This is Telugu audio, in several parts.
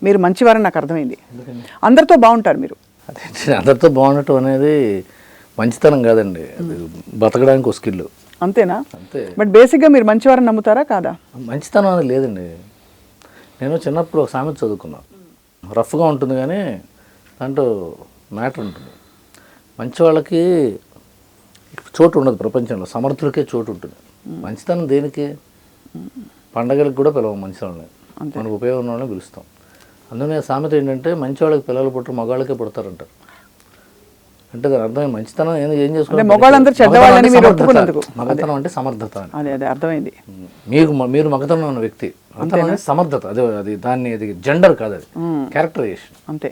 మీరు మంచివారని నాకు అర్థమైంది. అందరితో బాగుంటారు మీరు. అదే అందరితో బాగుండటం అనేది మంచితనం కాదండి, అది బతకడానికి ఒక స్కిల్ అంతేనా? అంతే. బట్ బేసిక్గా మీరు మంచివారని నమ్ముతారా కాదా? మంచితనం అనేది లేదండి. నేను చిన్నప్పుడు ఒక సామెత చదువుకున్నాను, రఫ్గా ఉంటుంది కానీ దాంట్లో మ్యాటర్ ఉంటుంది. మంచి వాళ్ళకి చోటు ఉండదు ప్రపంచంలో, సమర్థులకే చోటు ఉంటుంది. మంచితనం దేనికి? పండగలకు కూడా పిలవం మంచి వాళ్ళని, మనకు ఉపయోగం ఉన్న వాళ్ళని పిలుస్తాం. అందుకనే సామెత ఏంటంటే మంచి వాళ్ళకి పిల్లలు పుట్టరు, మగవాళ్ళకే పుడతారంటారు. అంటే దాని అర్థం మంచితనం ఏం చేసుకుంటే మగతనం అంటే సమర్థత. అదే అర్థమైంది. మీరు మగతనం ఉన్న వ్యక్తి, మగతనం అనేది సమర్థత. అది దాన్ని అది జెండర్ కాదు, అది క్యారెక్టరైజేషన్ అంతే.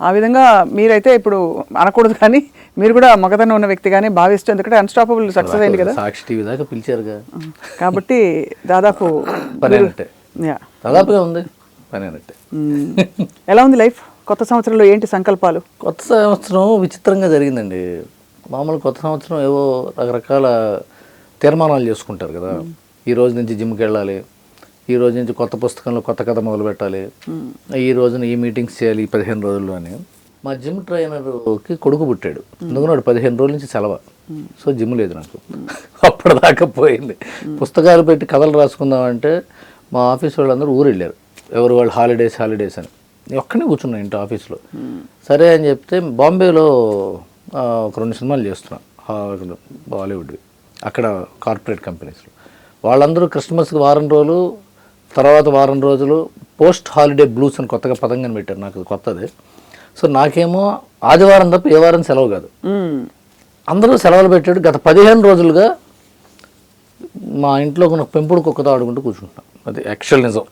ఆ విధంగా మీరైతే ఇప్పుడు అనకూడదు కానీ మీరు కూడా మగతనం ఉన్న వ్యక్తిగానే భావిస్తూ, ఎందుకంటే అన్స్టాపబుల్ సక్సెస్ అయింది కదా, సాక్షి టీవీ దాకా పిలిచారుగా, కాబట్టి దాదాపు దాదాపుగా ఉంది పని అన్నట్టే. ఎలా ఉంది లైఫ్? కొత్త సంవత్సరంలో ఏంటి సంకల్పాలు? కొత్త సంవత్సరం విచిత్రంగా జరిగిందండి. మామూలు కొత్త సంవత్సరం ఏవో రకరకాల తీర్మానాలు చేసుకుంటారు కదా. ఈ రోజు నుంచి జిమ్కి వెళ్ళాలి, ఈ రోజు నుంచి కొత్త పుస్తకంలో కొత్త కథ మొదలు పెట్టాలి, ఈ రోజున ఈ మీటింగ్స్ చేయాలి ఈ 15 రోజుల్లో అని. మా జిమ్ ట్రైనర్కి కొడుకు పుట్టాడు, అందుకని వాడు 15 రోజుల నుంచి సెలవు. సో జిమ్ లేదు నాకు, అప్పటిదాకా పోయింది. పుస్తకాలు పెట్టి కథలు రాసుకుందామంటే మా ఆఫీస్ వాళ్ళందరూ ఊరు వెళ్ళారు, ఎవరు వాళ్ళు హాలిడేస్ అని. నేను ఒక్కనే కూర్చున్నాను ఇంటి ఆఫీస్లో. సరే అని చెప్తే బాంబేలో ఒక 2 సినిమాలు చేస్తున్నా, బాలీవుడ్వి, అక్కడ కార్పొరేట్ కంపెనీస్లో. వాళ్ళందరూ క్రిస్మస్కి వారం రోజులు, తర్వాత వారం రోజులు పోస్ట్ హాలిడే బ్లూస్ అని కొత్తగా పదంగా పెట్టారు, నాకు కొత్తది. సో నాకేమో ఆదివారం తప్ప ఏ వారం సెలవు కాదు. అందరూ సెలవులు పెట్టాడు. గత 15 రోజులుగా మా ఇంట్లో ఒక పెంపుడు కుక్కతో ఆడుకుంటూ కూర్చుంటున్నాం. అది యాక్చువల్ నిజం.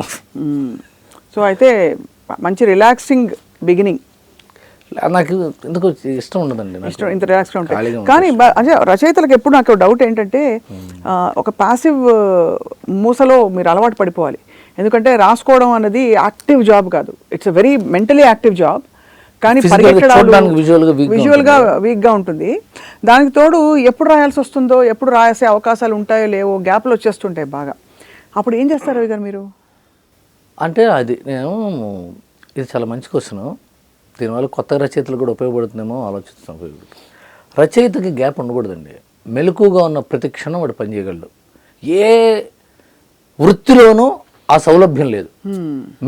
సో అయితే మంచి రిలాక్సింగ్ బిగినింగ్. నాకు ఎందుకు ఇష్టం ఉండదండి, ఇష్టం ఇంత రిలాక్స్గా ఉంటుంది. కానీ అదే రచయితలకు ఎప్పుడు నాకు డౌట్ ఏంటంటే, ఒక ప్యాసివ్ మూసలో మీరు అలవాటు పడిపోవాలి. ఎందుకంటే రాసుకోవడం అనేది యాక్టివ్ జాబ్ కాదు, it's a very mentally active job. కానీ విజువల్గా వీక్గా ఉంటుంది. దానికి తోడు ఎప్పుడు రాయాల్సి వస్తుందో, ఎప్పుడు రాసే అవకాశాలు ఉంటాయో లేవో గ్యాప్లు వచ్చేస్తుంటాయి బాగా. అప్పుడు ఏం చేస్తారు రవి గారు మీరు? అంటే అది ఇది చాలా మంచి క్వశ్చన్. దీనివల్ల కొత్త రచయితలు కూడా ఉపయోగపడుతుందేమో ఆలోచిస్తున్నాం. రచయితకి గ్యాప్ ఉండకూడదండి. మెలకుగా ఉన్న ప్రతి క్షణం వాడు పనిచేయగలడు. ఏ వృత్తిలోనూ ఆ సౌలభ్యం లేదు.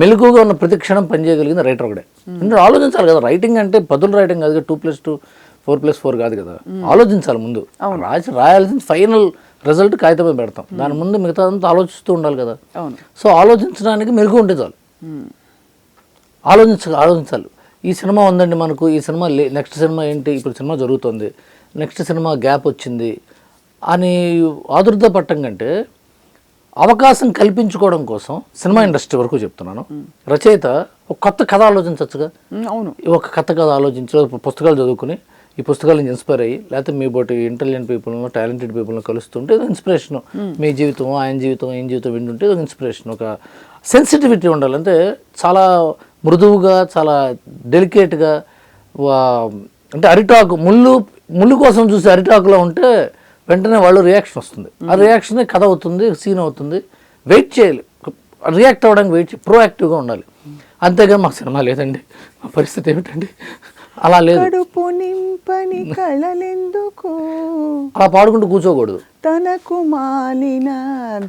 మెలకుగా ఉన్న ప్రతి క్షణం పనిచేయగలిగింది రైటర్ ఒకడే. అంటే ఆలోచించాలి కదా, రైటింగ్ అంటే పదులు రైటింగ్ కాదు, 2+2 4+4 కాదు కదా. ఆలోచించాలి ముందు, రాయాల్సిన ఫైనల్ రిజల్ట్ కాగితమే పెడతాం, దాని ముందు మిగతా అంతా ఆలోచిస్తూ ఉండాలి కదా. సో ఆలోచించడానికి మెరుగు ఉంటే చాలు. ఆలోచించాలి. ఈ సినిమా ఉందండి మనకు, ఈ సినిమా నెక్స్ట్ సినిమా ఏంటి, ఇప్పుడు సినిమా జరుగుతుంది, నెక్స్ట్ సినిమా గ్యాప్ వచ్చింది అని ఆదుర్ద పట్టం కంటే అవకాశం కల్పించుకోవడం కోసం, సినిమా ఇండస్ట్రీ వరకు చెప్తున్నాను, రచయిత ఒక కొత్త కథ ఆలోచించవచ్చుగా. అవును, ఒక కొత్త కథ ఆలోచించు, పుస్తకాలు చదువుకుని ఈ పుస్తకాల నుంచి ఇన్స్పైర్ అయ్యి, లేకపోతే మీ బోటి ఇంటెలిజెంట్ పీపుల్ను, టాలెంటెడ్ పీపుల్ని కలుస్తుంటే ఇన్స్పిరేషను. మీ జీవితం, ఆయన జీవితం, ఏం జీవితం వింటుంటే ఒక ఇన్స్పిరేషన్. ఒక సెన్సిటివిటీ ఉండాలి. అంటే చాలా మృదువుగా, చాలా డెలికేట్గా, అంటే అరిటాకు ముళ్ళు కోసం చూసి అరిటాకులో ఉంటే వెంటనే వాళ్ళు రియాక్షన్ వస్తుంది. ఆ రియాక్షనే కథ అవుతుంది, సీన్ అవుతుంది. వెయిట్ చేయాలి, రియాక్ట్ అవ్వడానికి ప్రోయాక్టివ్గా ఉండాలి. అంతేగా మాకు సినిమా లేదండి, మా పరిస్థితి ఏమిటండి, అలా లేదు. అలా పాడుకుంటూ కూర్చోకూడదు. తనకు మాలిన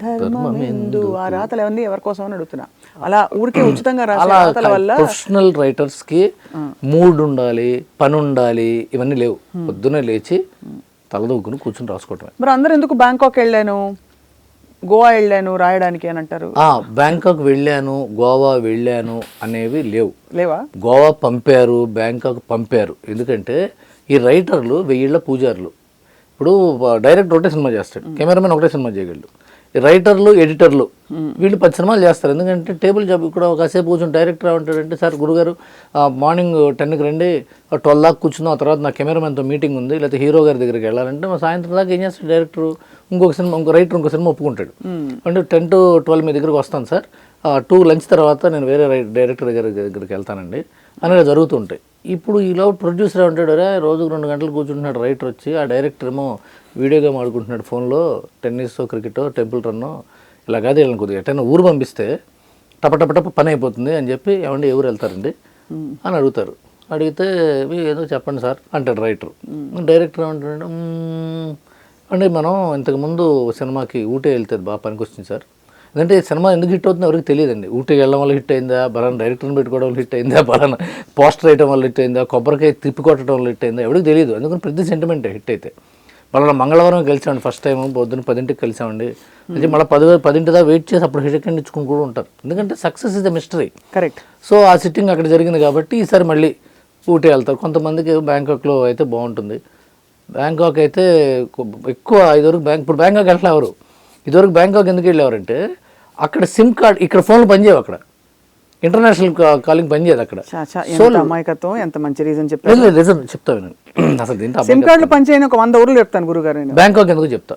ధర్మమెందు, ఆ రాతలు అవన్నీ ఎవరి కోసం అని అడుగుతున్నా. అలా ఊరికే ఉచితంగా రాతల వల్ల ప్రొఫెషనల్ రైటర్స్ కి మూడ్ ఉండాలి, పని ఉండాలి, ఇవన్నీ లేవు. పొద్దున్నే లేచి తలదూకుని కూర్చుని రాసుకోవటమే. మరి అందరూ ఎందుకు బ్యాంకాక్ వెళ్ళాను, గోవా వెళ్ళాను రాయడానికి అని అంటారు? బ్యాంకాక్ వెళ్ళాను, గోవా వెళ్ళాను అనేవి లేవా? గోవా పంపారు, బ్యాంకాక్ పంపారు. ఎందుకంటే ఈ రైటర్లు 1000 పూజారులు. ఇప్పుడు డైరెక్టర్ ఒకటే సినిమా చేస్తాడు, కెమెరామెన్ ఒకటే సినిమా చేయగలడు. ఈ రైటర్లు, ఎడిటర్లు వీళ్ళు 10 సినిమాలు చేస్తారు. ఎందుకంటే టేబుల్ జాబ్. ఇక్కడ కాసేపు కూర్చొని డైరెక్టర్ ఉంటాడంటే, సార్ గురుగారు మార్నింగ్ 10కి రండి, 12 దాకా కూర్చున్నాం, ఆ తర్వాత నా కెమెరామెన్తో మీటింగ్ ఉంది, లేకపోతే హీరో గారి దగ్గరికి వెళ్ళాలంటే మా సాయంత్రం దాకా ఏం చేస్తాడు డైరెక్టర్, ఇంకో రైటర్ ఇంకో సినిమా ఒప్పుకుంటాడు. అంటే 10 to 12 మీ దగ్గరికి వస్తాను సార్, 2 లంచ్ తర్వాత నేను వేరే డైరెక్టర్ దగ్గరికి వెళ్తానండి అనేది జరుగుతుంటాయి. ఇప్పుడు ఈలో ప్రొడ్యూసర్ ఉంటాడు, రోజుకు 2 గంటలు కూర్చుంటున్నాడు రైటర్ వచ్చి, ఆ డైరెక్టర్ ఏమో వీడియో గేమ్ ఆడుకుంటున్నాడు ఫోన్లో, టెన్నిస్, క్రికెట్, టెంపుల్ రన్నో. ఇలా కాదు, వీళ్ళని కొద్దిగా ఎట్టైనా ఊరు పంపిస్తే టపటపటప పని అయిపోతుంది అని చెప్పి ఏమంటే ఎవరు వెళ్తారండి అని అడుగుతారు. అడిగితే ఏదో చెప్పండి సార్ అంటాడు రైటర్. డైరెక్టర్ ఏమంటాడు, అంటే మనం ఇంతకుముందు సినిమాకి ఊటీ వెళ్తే బాగా పనికొచ్చింది సార్. ఎందుకంటే సినిమా ఎందుకు హిట్ అవుతుందో ఎవరికి తెలియదండి. ఊటీకి వెళ్ళడం వల్ల హిట్ అయిందా, బలానా డైరెక్టర్ని పెట్టుకోవడం వల్ల హిట్ అయిందా, బలానా పోస్టర్ వేయడం వల్ల హిట్ అయిందా, కొబ్బరికాయ తిప్పి కొట్టడం వల్ల హిట్ అయిందా ఎవరికి తెలియదు. ఎందుకంటే ప్రతి సెంటిమెంటే హిట్ అయితే. మళ్ళీ మంగళవారం కలిసామండి ఫస్ట్ టైం, పొద్దున్న 10ంటికి కలిసామండి అంటే మళ్ళీ 10 దాకా వెయిట్ చేసి అప్పుడు సెకండ్ ఇచ్చుకుని కూడా ఉంటారు. ఎందుకంటే success is the mystery. Correct. So ఆ సిట్టింగ్ అక్కడ జరిగింది కాబట్టి ఈసారి మళ్ళీ ఊటీ వెళ్తారు. కొంతమందికి బ్యాంకాక్లో అయితే బాగుంటుంది. బ్యాంకాక్ అయితే ఎక్కువ ఇదివరకు ఇప్పుడు బ్యాంకాక్ వెళ్ళిన ఎవరు ఇదివరకు బ్యాంకాక్ ఎందుకు వెళ్ళేవారంటే అక్కడ సిమ్ కార్డ్ ఇక్కడ ఫోన్లు పనిచేయవు, అక్కడ ఇంటర్నేషనల్ కాలింగ్ పనిచేయదు అక్కడ. అమాయకత్వం ఎంత మంచి రీజన్ చెప్పారు. రీజన్ చెప్తా వినండి. అసలు దీంట్లో సిమ్ కార్డులు పనిచేయని ఒక 100 ఊర్లు చెప్తాను గురుగారు. బ్యాంకాక్ ఎందుకు చెప్తా.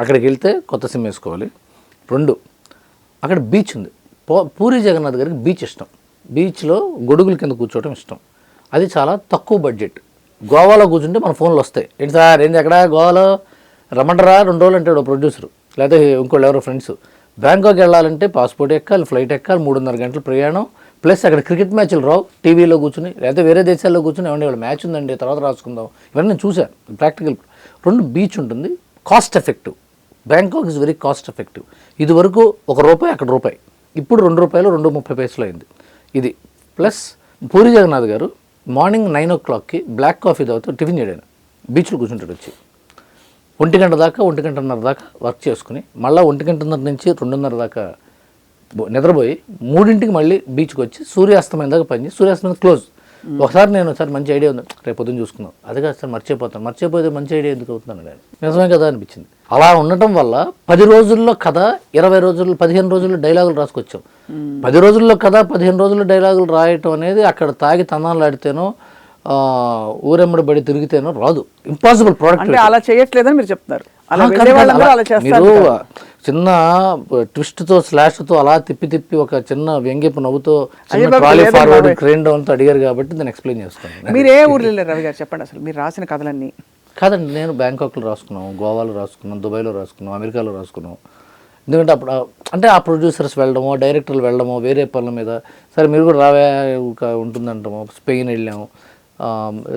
అక్కడికి వెళ్తే కొత్త సిమ్ వేసుకోవాలి. 2 అక్కడ బీచ్ ఉంది. పూరి జగన్నాథ్ గారికి బీచ్ ఇష్టం. బీచ్లో గొడుగుల కింద కూర్చోవడం ఇష్టం. అది చాలా తక్కువ బడ్జెట్. గోవాలో కూర్చుంటే మన ఫోన్లు వస్తాయి. ఏంటి సార్ ఏంటి అక్కడ గోవాలో రమ్మంటారా 2 రోజులు అంటాడు ప్రొడ్యూసర్, లేకపోతే ఇంకోళ్ళు ఎవరో ఫ్రెండ్స్. బ్యాంకాక్ వెళ్ళాలంటే పాస్పోర్ట్ ఎక్కాలి, ఫ్లైట్ ఎక్కాలి, 3.5 గంటల ప్రయాణం, ప్లస్ అక్కడ క్రికెట్ మ్యాచ్లు రావు. టీవీలో కూర్చుని లేకపోతే వేరే దేశాల్లో కూర్చుని ఏమంటే వాళ్ళు మ్యాచ్ ఉందండి తర్వాత రాసుకుందాం, ఇవన్నీ నేను చూశాను ప్రాక్టికల్. 2 బీచ్ ఉంటుంది, cost effective. Bangkok is very cost effective. ఇది వరకు ₹1 అక్కడ రూపాయి, ఇప్పుడు ₹2 2.30 అయింది ఇది. ప్లస్ పూరి జగన్నాథ్ గారు మార్నింగ్ 9 o'clockకి బ్లాక్ కాఫీ తాగుతూ టిఫిన్ చేయడాను బీచ్లో కూర్చుంటాడు. వచ్చి 1 గంట దాకా 1 గంటన్నర దాకా వర్క్ చేసుకుని మళ్ళీ 1 గంటన్నర నుంచి 2:30 దాకా నిద్రపోయి 3ంటికి మళ్ళీ బీచ్కి వచ్చి సూర్యాస్తమయం దాకా పనిచేసి సూర్యాస్తమయం క్లోజ్. ఒకసారి నేను సార్ మంచి ఐడియా ఉంది రేపు పొద్దున్న చూసుకుందాం, అది కాదు సార్ మర్చిపోతే మంచి ఐడియా ఎందుకు అవుతున్నాను నేను, నిజమే కదా అనిపించింది. అలా ఉండటం వల్ల 10 రోజుల్లో కథ 20 రోజుల్లో 15 రోజుల్లో డైలాగులు రాసుకొచ్చాం. 10 రోజుల్లో కథ 15 రోజుల్లో డైలాగులు రాయటం అనేది అక్కడ తాగి తన్నాలాడితేనో ఊరెమ్మడి బడి తిరిగితేనో రాదు. Impossible product. అలా చేయట్లేదని మీరు చెప్తున్నారు. మీరు చిన్న ట్విస్ట్తో స్లాష్తో అలా తిప్పి ఒక చిన్న వ్యంగ్యపు నవ్వుతో ట్రాలీ ఫార్వర్డ్ క్రేన్ డౌన్తో అడిగారు కాబట్టి నేను ఎక్స్ప్లెయిన్ చేస్తాను. మీరు ఏ ఊరు వెళ్ళారు రవి గారు చెప్పండి అసలు మీరు రాసిన కథలన్నీ? కాదండి, నేను బ్యాంకాక్లో రాసుకున్నాం, గోవాలో రాసుకున్నాం, దుబాయ్లో రాసుకున్నాం, అమెరికాలో రాసుకున్నాం. ఎందుకంటే అప్పుడు అంటే ఆ ప్రొడ్యూసర్స్ వెళ్ళడమో డైరెక్టర్లు వెళ్ళడమో వేరే పనుల మీద సరే మీరు కూడా రావే ఉంటుందంటాము. స్పెయిన్ వెళ్ళాము,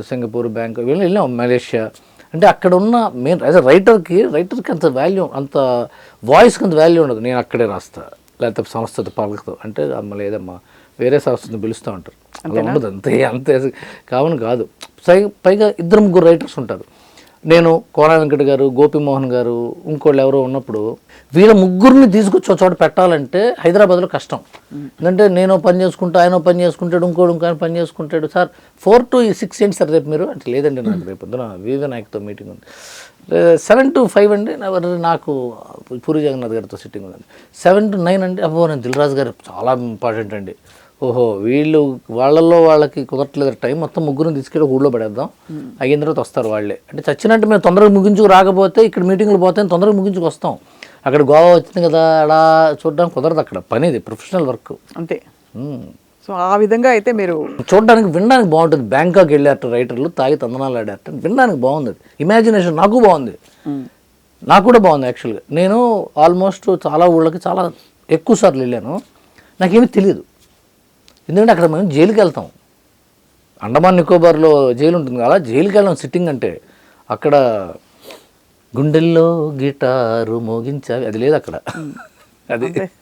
సింగపూర్, బ్యాంకాక్ వెళ్ళాము, మలేషియా. అంటే అక్కడ ఉన్న మెయిన్ యాజ్ అ రైటర్కి అంత వాల్యూ, అంత వాయిస్కి అంత వాల్యూ ఉండదు. నేను అక్కడే రాస్తా లేకపోతే సంస్థతో పలకతో అంటే అమ్మ లేదమ్మా వేరే సంస్థను పిలుస్తూ ఉంటారు, అలా ఉండదు. అంతే కామన్ కాదు. పైగా 2-3 రైటర్స్ ఉంటారు. నేను కోన వెంకట గారు, గోపిమోహన్ గారు, ఇంకోళ్ళు ఎవరో ఉన్నప్పుడు వీళ్ళ ముగ్గురిని తీసుకొచ్చి ఒక చోట పెట్టాలంటే హైదరాబాద్లో కష్టం. ఎందుకంటే నేను పని చేసుకుంటా, ఆయన పని చేసుకుంటాడు, ఇంకో పని చేసుకుంటాడు. సార్ 4 to 6 ఏంటి సార్ రేపు మీరు అంటే లేదండి నాకు రేపు పొద్దున వివి నాయక్తో మీటింగ్ ఉంది. 7 to 5 అండి నాకు పూరి జగన్నాథ్ గారితో సిట్టింగ్ ఉందండి. 7 to 9 అంటే అబ్బో నేను దిల్రాజు గారు చాలా ఇంపార్టెంట్ అండి. ఓహో వాళ్ళకి కుదరట్లేదు టైం, మొత్తం ముగ్గురిని తీసుకెళ్ళి ఊళ్ళో పడేద్దాం, అయిన తర్వాత వస్తారు వాళ్ళే. అంటే చచ్చినట్టు మేము తొందరగా ముగించుకు రాకపోతే ఇక్కడ మీటింగ్లు పోతే తొందరగా ముగించుకు వస్తాం. అక్కడ గోవా వచ్చింది కదా అలా చూడడానికి కుదరదు, అక్కడ పని ఇది ప్రొఫెషనల్ వర్క్ అంతే. సో ఆ విధంగా అయితే మీరు చూడడానికి వినడానికి బాగుంటుంది. బ్యాంకాక్ వెళ్ళారట రైటర్లు, తాగి తందనాలు ఆడారట, వినడానికి బాగుంది. ఇమాజినేషన్ నాకు బాగుంది, నాకు కూడా బాగుంది. యాక్చువల్గా నేను ఆల్మోస్ట్ చాలా ఊళ్ళకి చాలా ఎక్కువ సార్లు వెళ్ళాను, నాకేమీ తెలియదు. ఎందుకంటే అక్కడ మేము జైలుకి వెళ్తాం, అండమాన్ నికోబార్లో జైలు ఉంటుంది కదా, జైలుకి వెళ్ళాం సిట్టింగ్ అంటే. అక్కడ గుండెల్లో గిటారు మోగించావి అది లేదు అక్కడ, అది